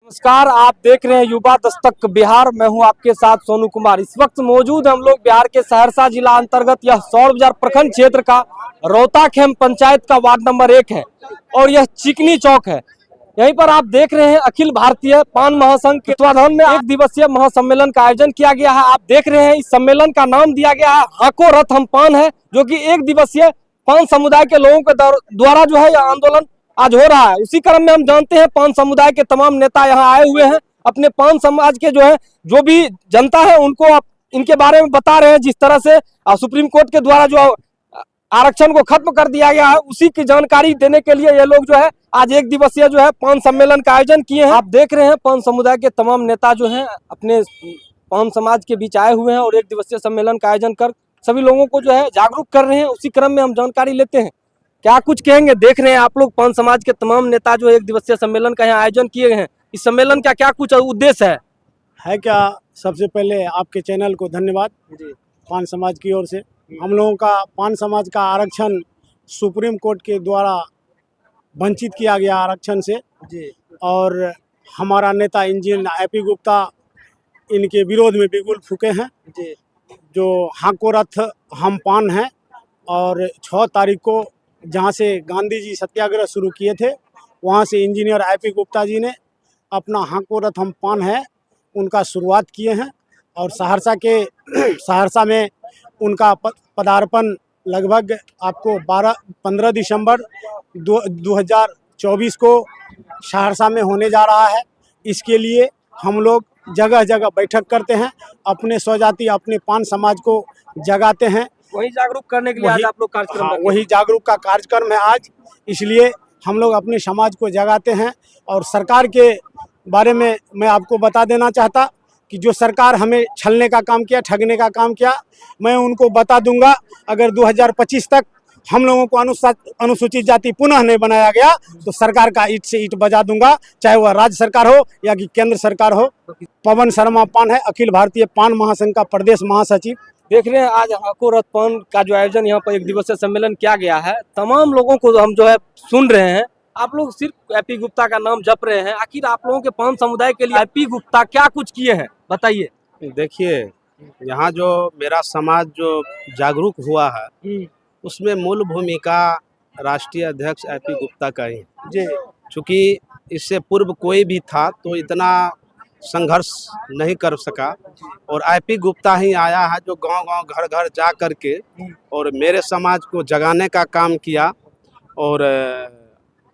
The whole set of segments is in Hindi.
नमस्कार, आप देख रहे हैं युवा दस्तक बिहार। मैं हूं आपके साथ सोनू कुमार। इस वक्त मौजूद हम लोग बिहार के सहरसा जिला अंतर्गत यह सौर बाजार प्रखंड क्षेत्र का रोहताखेम पंचायत का वार्ड नंबर 1 है और यह चिकनी चौक है। यहीं पर आप देख रहे हैं अखिल भारतीय पान महासंघ के तत्वाधान में 1 दिवसीय महासम्मेलन का आयोजन किया गया है। आप देख रहे हैं इस सम्मेलन का नाम दिया गया है हाको रथ हम पान है, जो कि 1 दिवसीय पान समुदाय के लोगों के द्वारा जो है यह आंदोलन आज हो रहा है। उसी क्रम में हम जानते हैं पान समुदाय के तमाम नेता यहाँ आए हुए हैं। अपने पान समाज के जो भी जनता है उनको आप इनके बारे में बता रहे हैं। जिस तरह से सुप्रीम कोर्ट के द्वारा जो आरक्षण को खत्म कर दिया गया है, उसी की जानकारी देने के लिए ये लोग जो है आज 1 दिवसीय जो है पान सम्मेलन का आयोजन किए हैं। आप देख रहे हैं पान समुदाय के तमाम नेता जो है अपने पान समाज के बीच आए हुए हैं और 1 दिवसीय सम्मेलन का आयोजन कर सभी लोगों को जो है जागरूक कर रहे हैं। उसी क्रम में हम जानकारी लेते हैं, क्या कुछ कहेंगे। देख रहे हैं आप लोग पान समाज के तमाम नेता जो 1 दिवसीय सम्मेलन का यहाँ आयोजन किए हैं। इस सम्मेलन का क्या कुछ उद्देश्य है क्या। सबसे पहले आपके चैनल को धन्यवाद जी। पान समाज की ओर से हम लोगों का पान समाज का आरक्षण सुप्रीम कोर्ट के द्वारा वंचित किया गया आरक्षण से जी। और हमारा नेता इंजीनियर AP गुप्ता इनके विरोध में बिगुल फूके हैं जी। जो हाको रथ हम पान है और 6 तारीख को जहाँ से गांधी जी सत्याग्रह शुरू किए थे, वहाँ से इंजीनियर IP गुप्ता जी ने अपना हाको रथ हम पान है उनका शुरुआत किए हैं। और सहरसा में उनका पदार्पण लगभग आपको 15 दिसंबर 2024 को सहरसा में होने जा रहा है। इसके लिए हम लोग जगह जगह बैठक करते हैं, अपने स्वजाति अपने पान समाज को जगाते हैं। वही जागरूक करने के लिए आज आप लोग कार्यक्रम वही जागरूक का कार्यक्रम है आज। इसलिए हम लोग अपने समाज को जगाते हैं। और सरकार के बारे में मैं आपको बता देना चाहता कि जो सरकार हमें छलने का काम किया, ठगने का काम किया, मैं उनको बता दूंगा अगर 2025 तक हम लोगों को अनुसूचित जाति पुनः नहीं बनाया गया तो सरकार का ईंट से ईंट बजा दूंगा, चाहे वह राज्य सरकार हो या कि केंद्र सरकार हो। पवन शर्मा पान है, अखिल भारतीय पान महासंघ का प्रदेश महासचिव। देख रहे हैं आज हाको रथ पान का जो आयोजन यहाँ पर 1 दिवसीय सम्मेलन किया गया है। तमाम लोगों को हम जो है सुन रहे हैं। आप लोग सिर्फ AP गुप्ता का नाम जप रहे हैं, आखिर आप लोगों के पान समुदाय के लिए AP गुप्ता क्या कुछ किए हैं बताइए। देखिए, यहाँ जो मेरा समाज जो जागरूक हुआ है उसमें मूल भूमिका राष्ट्रीय अध्यक्ष AP गुप्ता का ही जी। चूँकि इससे पूर्व कोई भी था तो इतना संघर्ष नहीं कर सका और IP गुप्ता ही आया है जो गांव-गांव घर-घर जा कर के और मेरे समाज को जगाने का काम किया। और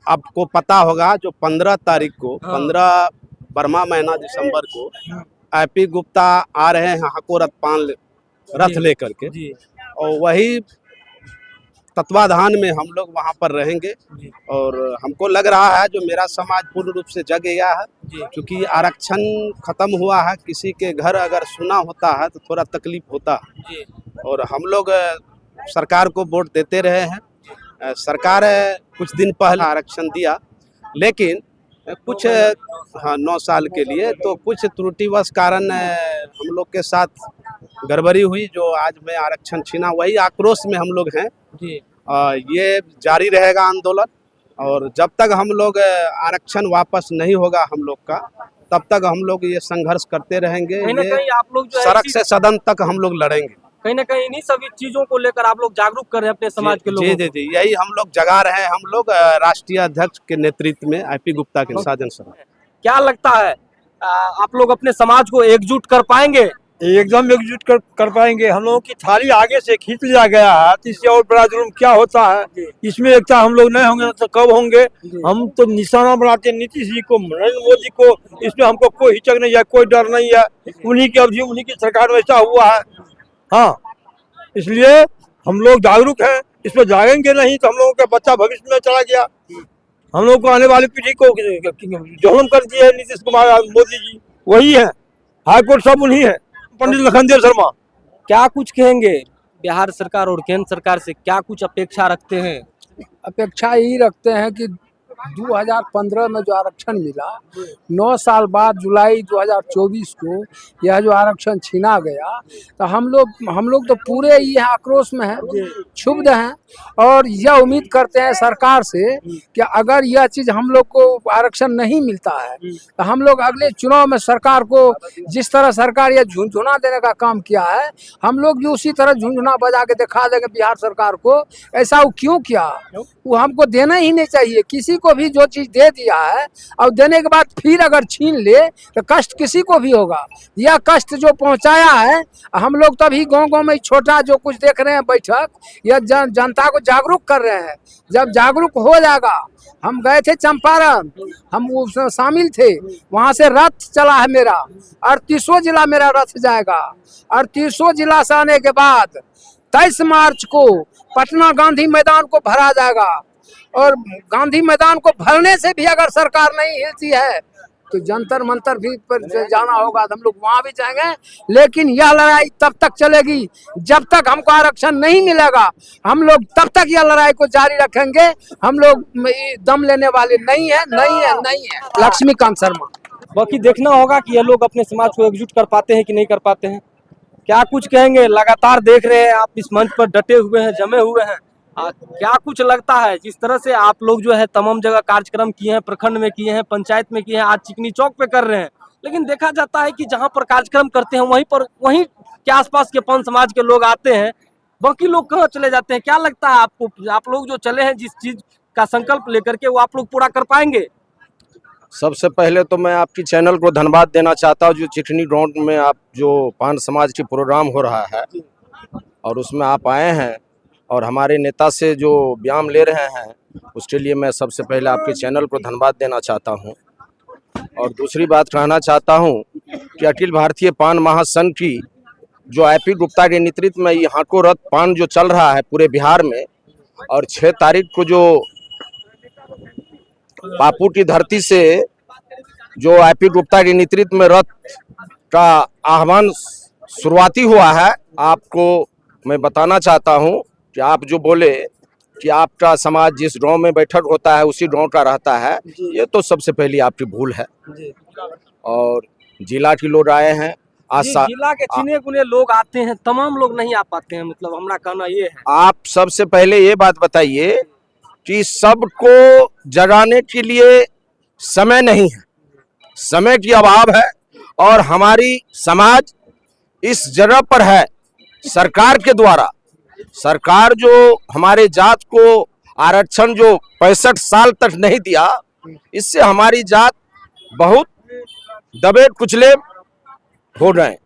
आपको पता होगा जो 15 तारीख को 15 बरमा महीना दिसंबर को IP गुप्ता आ रहे हैं हाको रथ पान रथ लेकर के और वही तत्वाधान में हम लोग वहाँ पर रहेंगे। और हमको लग रहा है जो मेरा समाज पूर्ण रूप से जग गया है, क्योंकि आरक्षण खत्म हुआ है। किसी के घर अगर सुना होता है तो थोड़ा तकलीफ होता है। और हम लोग सरकार को वोट देते रहे हैं। सरकार कुछ दिन पहले आरक्षण दिया, लेकिन कुछ 9 साल के लिए तो कुछ त्रुटिवश कारण हम लोग के साथ गड़बड़ी हुई, जो आज में आरक्षण छीना। वही आक्रोश में हम लोग हैं जी। ये जारी रहेगा आंदोलन और जब तक हम लोग आरक्षण वापस नहीं होगा हम लोग का, तब तक हम लोग ये संघर्ष करते रहेंगे। कहीं आप लोग सड़क से सदन तक हम लोग लड़ेंगे। कहीं ना कहीं इन्हीं सभी चीजों को लेकर आप लोग जागरूक कर रहे हैं अपने समाज के लोगों को। जी, यही हम लोग जगा रहे हैं। हम लोग राष्ट्रीय अध्यक्ष के नेतृत्व में IP गुप्ता के साजन से। क्या लगता है आप लोग अपने समाज को एकजुट कर पाएंगे? एकदम एकजुट कर पाएंगे। हम लोगों की थाली आगे से खींच लिया गया है, इससे और बड़ा जुर्म क्या होता है। इसमें एकता हम लोग नहीं होंगे तो कब होंगे। हम तो निशाना बनाते हैं नीतीश जी को, नरेंद्र मोदी को। इसमें हमको कोई हिचक नहीं है, कोई डर नहीं है। उन्हीं की अवधि उन्हीं की सरकार में ऐसा हुआ है। हाँ, इसलिए हम लोग जागरूक हैं। इस पर जागेंगे नहीं तो हम लोगों का बच्चा भविष्य में चला गया। हम लोग को आने वाली पीढ़ी को जो हम कर दिए है नीतीश कुमार मोदी जी, वही है। हाईकोर्ट सब उन्हीं है, पंडित लखनदेव शर्मा। क्या कुछ कहेंगे बिहार सरकार और केंद्र सरकार से, क्या कुछ अपेक्षा रखते हैं? अपेक्षा यही रखते हैं कि 2015 में जो आरक्षण मिला, 9 साल बाद जुलाई 2024 को यह जो आरक्षण छीना गया, तो हम लोग तो पूरे ये आक्रोश में हैं, क्षुब्ध हैं और यह उम्मीद करते हैं सरकार से कि अगर यह चीज़ हम लोग को आरक्षण नहीं मिलता है तो हम लोग अगले चुनाव में सरकार को जिस तरह सरकार यह झुनझुना देने का काम किया है, हम लोग भी उसी तरह झुनझुना बजा के दिखा देंगे बिहार सरकार को। ऐसा वो क्यों किया? वो हमको देना ही नहीं चाहिए। किसी को भी जो चीज़ दे दिया है और देने के बाद फिर अगर छीन ले तो कष्ट किसी को भी होगा। यह कष्ट जो पहुंचाया है, हम लोग तभी गांव-गांव में छोटा जो कुछ देख रहे हैं बैठक, यह जनता को जागरूक कर रहे हैं। जब जागरूक हो जाएगा, हम गए थे चंपारण, हम उसमें शामिल थे, वहाँ से रथ चला है मेरा, 38 जिला मेरा रथ जाएगा। 38 जिला से आने के बाद 23 मार्च को पटना गांधी मैदान को भरा जाएगा और गांधी मैदान को भरने से भी अगर सरकार नहीं हिलती है तो जंतर मंतर भी पर जाना होगा, तो हम लोग वहाँ भी जाएंगे। लेकिन यह लड़ाई तब तक चलेगी जब तक हमको आरक्षण नहीं मिलेगा। हम लोग तब तक यह लड़ाई को जारी रखेंगे। हम लोग दम लेने वाले नहीं है। लक्ष्मीकांत शर्मा। बाकी देखना होगा कि ये लोग अपने समाज को एकजुट कर पाते हैं कि नहीं कर पाते हैं। क्या कुछ कहेंगे? लगातार देख रहे हैं आप इस मंच पर डटे हुए हैं, जमे हुए हैं। क्या कुछ लगता है जिस तरह से आप लोग जो है तमाम जगह कार्यक्रम किए हैं, प्रखंड में किए हैं, पंचायत में किए हैं, आज चिकनी चौक पे कर रहे हैं, लेकिन देखा जाता है कि जहां पर कार्यक्रम करते हैं वहीं के आसपास के पंच समाज के लोग आते हैं, बाकी लोग कहाँ चले जाते हैं? क्या लगता है आपको, आप लोग जो चले हैं जिस चीज का संकल्प लेकर के, वो आप लोग पूरा कर पाएंगे? सबसे पहले तो मैं आपकी चैनल को धन्यवाद देना चाहता हूँ, जो चिकनी ग्राउंड में आप जो पान समाज की प्रोग्राम हो रहा है और उसमें आप आए हैं और हमारे नेता से जो बयान ले रहे हैं, उसके लिए मैं सबसे पहले आपके चैनल को धन्यवाद देना चाहता हूँ। और दूसरी बात कहना चाहता हूँ कि अखिल भारतीय पान महासंघ की जो आईपी गुप्ता के नेतृत्व में ये हाथों रथ पान जो चल रहा है पूरे बिहार में, और 6 तारीख को जो पापू की धरती से जो आईपी गुप्ता के नेतृत्व में रथ का आह्वान शुरुआती हुआ है, आपको मैं बताना चाहता हूं कि आप जो बोले कि आपका समाज जिस गांव में बैठक होता है उसी गांव का रहता है, ये तो सबसे पहली आपकी भूल है। और जिला के लोग आए हैं, जिला के चिने गुने लोग आते हैं, तमाम लोग नहीं आ पाते हैं, मतलब हमारा कहना ये है। आप सबसे पहले ये बात बताइए कि सबको जगाने के लिए समय नहीं है, समय की अभाव है और हमारी समाज इस जगह पर है सरकार के द्वारा। सरकार जो हमारे जात को आरक्षण जो 65 साल तक नहीं दिया, इससे हमारी जात बहुत दबे कुचले हो गए।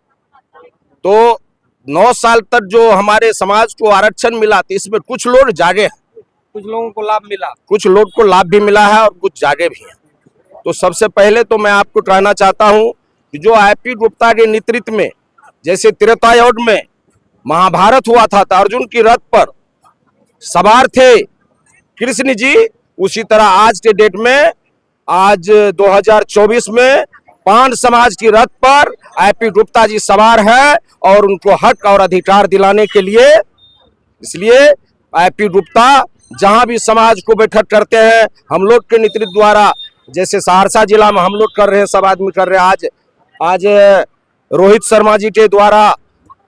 तो 9 साल तक जो हमारे समाज को आरक्षण मिला, तो इसमें कुछ लोग जागे हैं, कुछ लोगों को लाभ मिला, कुछ लोग को लाभ भी मिला है और कुछ जागे भी हैं। तो सबसे पहले तो मैं आपको कहना चाहता हूं कि जो आईपी गुप्ता के नेतृत्व में जैसे त्रेता युग में महाभारत हुआ था तो अर्जुन की रथ पर सवार थे कृष्ण जी, उसी तरह आज के डेट में, आज 2024 में पान समाज की रथ पर आईपी गुप्ता जी सवार है और उनको हक और अधिकार दिलाने के लिए, इसलिए आईपी गुप्ता जहां भी समाज को बैठक करते हैं, हम लोग के नेतृत्व द्वारा, जैसे सहरसा जिला में हम लोग कर रहे हैं, सब आदमी कर रहे हैं। आज रोहित शर्मा जी के द्वारा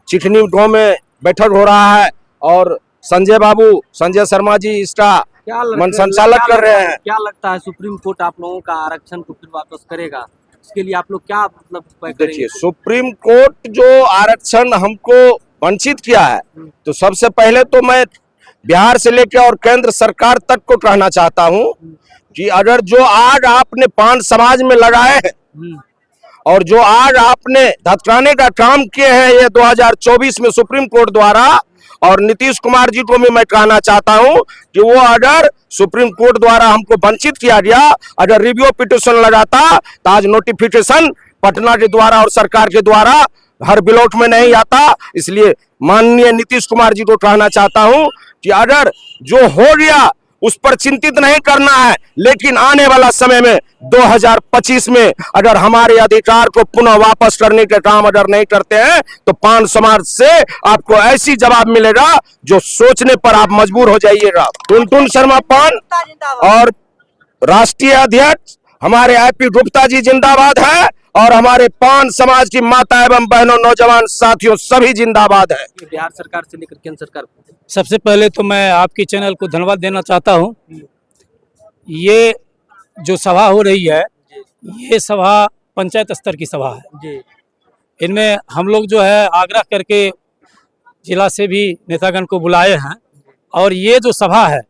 चिकनी गांव में बैठक हो रहा है और संजय शर्मा जी इसका मन संचालक कर रहे हैं। क्या लगता है सुप्रीम कोर्ट आप लोगों का आरक्षण को फिर वापस करेगा? इसके लिए आप लोग क्या मतलब देखिए, सुप्रीम कोर्ट जो आरक्षण हमको वंचित किया है, तो सबसे पहले तो मैं बिहार से लेकर और केंद्र सरकार तक को कहना चाहता हूं कि अगर जो आज आपने पान समाज में लगाए हैं और जो आज आपने धतराने का काम किए हैं ये 2024 में सुप्रीम कोर्ट द्वारा, और नीतीश कुमार जी को भी मैं कहना चाहता हूं कि वो अगर सुप्रीम कोर्ट द्वारा हमको वंचित किया गया, अगर रिव्यू पिटीशन लगाता तो आज नोटिफिकेशन पटना के द्वारा और सरकार के द्वारा हर ब्लॉक में नहीं आता। इसलिए माननीय नीतीश कुमार जी को कहना चाहता हूं कि अगर जो हो गया उस पर चिंतित नहीं करना है, लेकिन आने वाला समय में 2025 में अगर हमारे अधिकार को पुनः वापस करने के काम अगर नहीं करते हैं तो पान समाज से आपको ऐसी जवाब मिलेगा जो सोचने पर आप मजबूर हो जाइएगा। टुनटुन शर्मा पान और राष्ट्रीय अध्यक्ष हमारे आईपी गुप्ता जी जिंदाबाद है और हमारे पान समाज की माता एवं बहनों नौजवान साथियों सभी जिंदाबाद है। बिहार सरकार से लेकर केंद्र सरकार। सबसे पहले तो मैं आपकी चैनल को धन्यवाद देना चाहता हूं। ये जो सभा हो रही है ये सभा पंचायत स्तर की सभा है। इनमें हम लोग जो है आग्रह करके जिला से भी नेतागण को बुलाए हैं और ये जो सभा है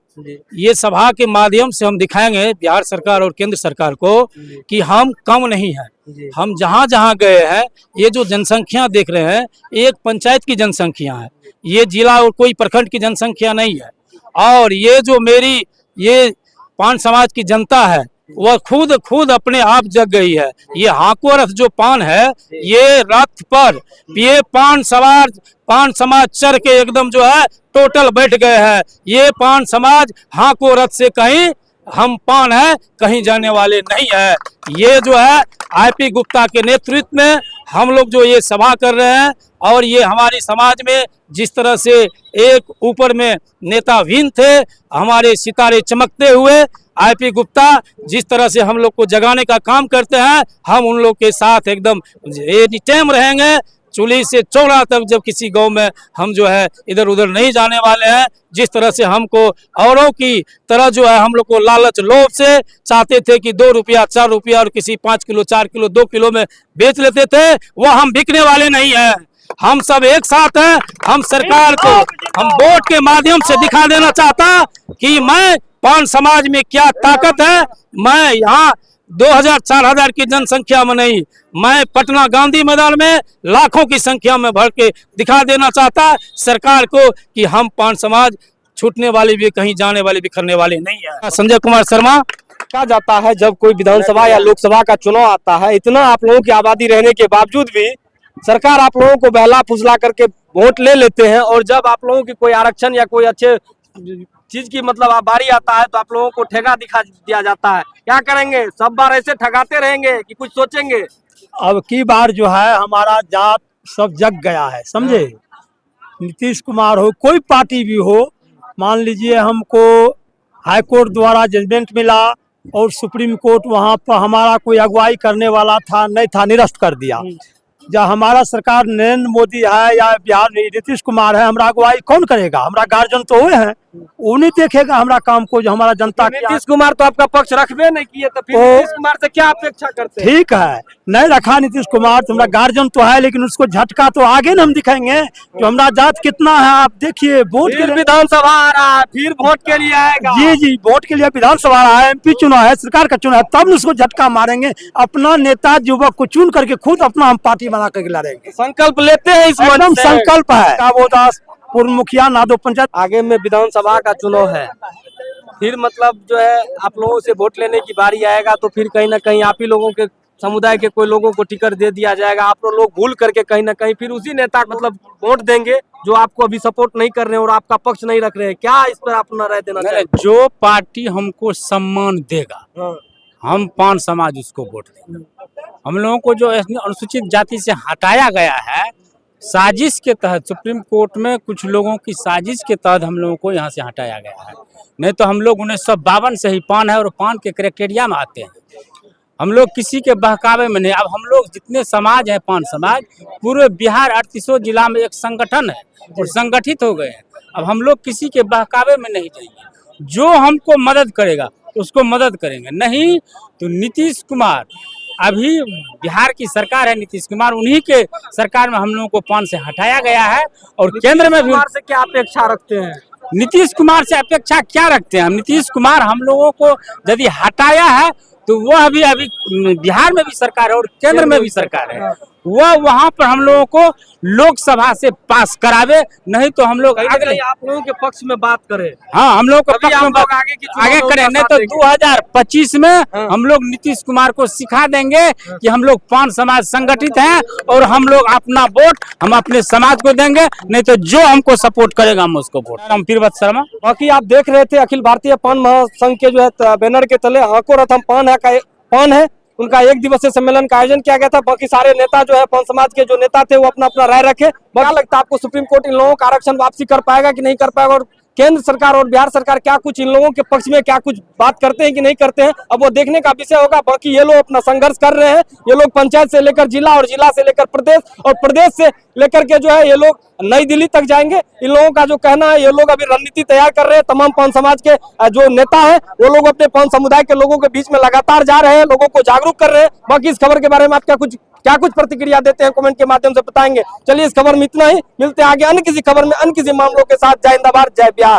ये सभा के माध्यम से हम दिखाएंगे बिहार सरकार और केंद्र सरकार को कि हम कम नहीं हैं। हम जहाँ जहाँ गए हैं ये जो जनसंख्या देख रहे हैं एक पंचायत की जनसंख्या है, ये जिला और कोई प्रखंड की जनसंख्या नहीं है। और ये जो मेरी ये पान समाज की जनता है वह खुद अपने आप जग गई है। ये हाको रथ जो पान है ये रथ पर ये पान समाज चढ़ के एकदम जो है टोटल बैठ गए हैं। ये पान समाज हाको रथ से कहीं हम पान है कहीं जाने वाले नहीं है। ये जो है आईपी गुप्ता के नेतृत्व में हम लोग जो ये सभा कर रहे हैं और ये हमारी समाज में जिस तरह से एक ऊपर में नेताहीन थे हमारे सितारे चमकते हुए आईपी गुप्ता जिस तरह से हम लोग को जगाने का काम करते हैं हम उन लोग के साथ एकदम एनी टाइम रहेंगे। चुली से चौड़ा तक जब किसी गांव में हम जो है इधर उधर नहीं जाने वाले हैं। जिस तरह से हमको औरों की तरह जो है हम लोग को लालच लोभ से चाहते थे कि 2 रुपया 4 रुपया और किसी 5 किलो 4 किलो 2 किलो में बेच लेते थे, वह हम बिकने वाले नहीं हैं। हम सब एक साथ हैं। हम सरकार को हम वोट के माध्यम से दिखा देना चाहता कि मैं पान समाज में क्या ताकत है। मैं यहाँ 2000-4000 की जनसंख्या में नहीं, मैं पटना गांधी मैदान में लाखों की संख्या में भर के दिखा देना चाहता सरकार को कि हम पान समाज छूटने वाले भी कहीं जाने वाले बिखरने वाले नहीं है। संजय कुमार शर्मा। कहा जाता है जब कोई विधानसभा या लोकसभा का चुनाव आता है इतना आप लोगों की आबादी रहने के बावजूद भी सरकार आप लोगों को बहला फुसला करके वोट ले लेते हैं और जब आप लोगों की कोई आरक्षण या कोई अच्छे चीज की मतलब बारी आता है तो आप लोगों को ठेगा दिखा दिया जाता है। क्या करेंगे? सब बार ऐसे ठगाते रहेंगे कि कुछ सोचेंगे? अब की बार जो है हमारा जात सब जग गया है, समझे। नीतीश कुमार हो कोई पार्टी भी हो, मान लीजिए हमको हाई कोर्ट द्वारा जजमेंट मिला और सुप्रीम कोर्ट वहां पर हमारा कोई अगुवाई करने वाला था नहीं था, निरस्त कर दिया। जब हमारा सरकार नरेंद्र मोदी है या बिहार में नीतीश कुमार है, हमारा अगुवाई कौन करेगा? हमारा गार्जियन तो हुए हैं, वो नहीं देखेगा हमारा काम को जो हमारा जनता। नीतीश कुमार तो आपका पक्ष रखबे नहीं किए तो फिर नीतीश कुमार से क्या अपेक्षा करते हैं? ठीक है, नहीं रखा नीतीश कुमार तो हमारा गार्जियन तो है, लेकिन उसको झटका तो आगे न हम दिखाएंगे जो हमारा जात कितना है। आप देखिए वोट के लिए विधानसभा आ रहा है, फिर वोट के लिए आएगा। जी वोट के लिए विधानसभा आ रहा है, MP चुनाव है, सरकार का चुनाव है, तब उसको झटका मारेंगे। अपना नेता युवक को चुन करके खुद अपना हम पार्टी बना करके लड़ेंगे। संकल्प लेते हैं इस एकदम संकल्प है। काबोदास पूर्व मुखिया नादो पंचायत। आगे में विधानसभा का चुनाव है, फिर मतलब जो है आप लोगों से वोट लेने की बारी आएगा तो फिर कहीं ना कहीं आप ही लोगों के समुदाय के कोई लोगों को टिकट दे दिया जाएगा। आप लोग भूल करके कहीं ना कहीं फिर उसी नेता मतलब वोट देंगे जो आपको अभी सपोर्ट नहीं कर रहे हैं और आपका पक्ष नहीं रख रहे हैं। क्या इस पर अपना राय देना चाहिए? जो पार्टी हमको सम्मान देगा हम पान समाज उसको वोट देंगे। हम लोगों को जो अनुसूचित जाति से हटाया गया है साजिश के तहत, सुप्रीम कोर्ट में कुछ लोगों की साजिश के तहत हम लोगों को यहाँ से हटाया गया है। नहीं तो हम लोग 1952 से ही पान है और पान के क्राइटेरिया में आते हैं। हम लोग किसी के बहकावे में नहीं। अब हम लोग जितने समाज है पान समाज पूरे बिहार 38 जिला में एक संगठन है और संगठित हो गए हैं। अब हम लोग किसी के बहकावे में नहीं जाएंगे। जो हमको मदद करेगा उसको मदद करेंगे, नहीं तो नीतीश कुमार अभी बिहार की सरकार है, नीतीश कुमार उन्हीं के सरकार में हम लोगों को पान से हटाया गया है और केंद्र में भी। से क्या अपेक्षा रखते हैं? नीतीश कुमार से अपेक्षा क्या रखते हैं? हम नीतीश कुमार हम लोगों को यदि हटाया है तो वह अभी बिहार में भी सरकार है और केंद्र में भी सरकार है, वह वहां पर हम लोगों को लोकसभा से पास करावे, नहीं तो हम लोग अगले आप लोगों के पक्ष में बात करें। हाँ, हम लोग पक्ष में आगे करें, नहीं तो 2025 में हम लोग नीतीश कुमार को सिखा देंगे कि हम लोग पान समाज संगठित हैं और हम लोग अपना वोट हम अपने समाज को देंगे, नहीं तो जो हमको सपोर्ट करेगा हम उसको वोट। हम पीरबत शर्मा। बाकी आप देख रहे थे अखिल भारतीय पान महासंघ के जो है बैनर के तले हाको रथ हम पान है उनका 1 दिवसीय सम्मेलन का आयोजन किया गया था। बाकी सारे नेता जो है पान समाज के जो नेता थे वो अपना अपना राय रखे। क्या लगता है आपको सुप्रीम कोर्ट इन लोगों का आरक्षण वापसी कर पाएगा कि नहीं कर पाएगा और केंद्र सरकार और बिहार सरकार क्या कुछ इन लोगों के पक्ष में क्या कुछ बात करते हैं कि नहीं करते हैं, अब वो देखने का विषय होगा। बाकी ये लोग अपना संघर्ष कर रहे हैं, ये लोग पंचायत से लेकर जिला और जिला से लेकर प्रदेश और प्रदेश से लेकर के जो है ये लोग नई दिल्ली तक जाएंगे। इन लोगों का जो कहना है, ये लोग अभी रणनीति तैयार कर रहे हैं। तमाम पवन समाज के जो नेता हैं वो लोग अपने पवन समुदाय के लोगों के बीच में लगातार जा रहे हैं, लोगों को जागरूक कर रहे हैं। बाकी इस खबर के बारे में आप क्या कुछ प्रतिक्रिया देते हैं कमेंट के माध्यम से बताएंगे। चलिए इस खबर में इतना ही, मिलते हैं आगे अन्य किसी खबर में अन्य किसी मामलों के साथ। जय हिंद, जय बिहार।